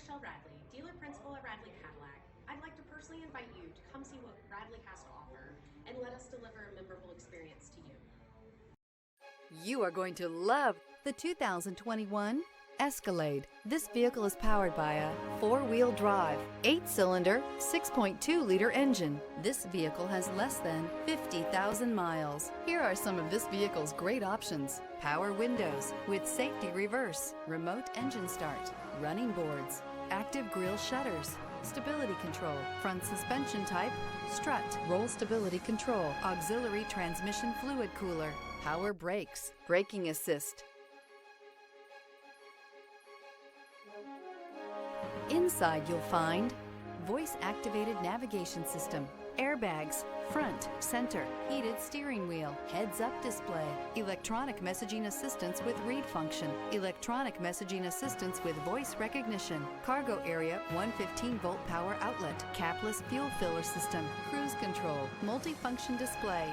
Radley, dealer principal at Radley Cadillac. I'd like to personally invite you to come see what Radley has to offer and let us deliver a memorable experience to you. You are going to love the 2021 Escalade. This vehicle is powered by a four-wheel drive, 8-cylinder, 6.2-liter engine. This vehicle has less than 50,000 miles. Here are some of this vehicle's great options: power windows with safety reverse, remote engine start, running boards, active grille shutters, stability control, front suspension type, strut, roll stability control, auxiliary transmission fluid cooler, power brakes, braking assist. Inside you'll find voice-activated navigation system, airbags, front, center, heated steering wheel, heads-up display, electronic messaging assistance with read function, electronic messaging assistance with voice recognition, cargo area 115-volt power outlet, capless fuel filler system, cruise control, multifunction display.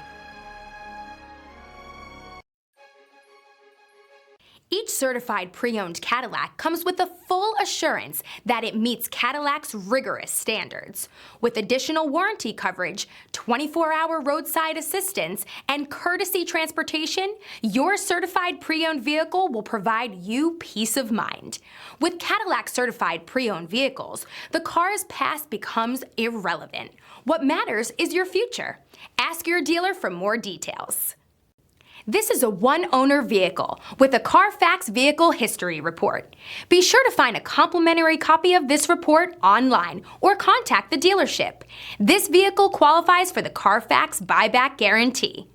Each certified pre-owned Cadillac comes with the full assurance that it meets Cadillac's rigorous standards. With additional warranty coverage, 24-hour roadside assistance, and courtesy transportation, your certified pre-owned vehicle will provide you peace of mind. With Cadillac certified pre-owned vehicles, the car's past becomes irrelevant. What matters is your future. Ask your dealer for more details. This is a one-owner vehicle with a Carfax Vehicle History Report. Be sure to find a complimentary copy of this report online or contact the dealership. This vehicle qualifies for the Carfax Buyback Guarantee.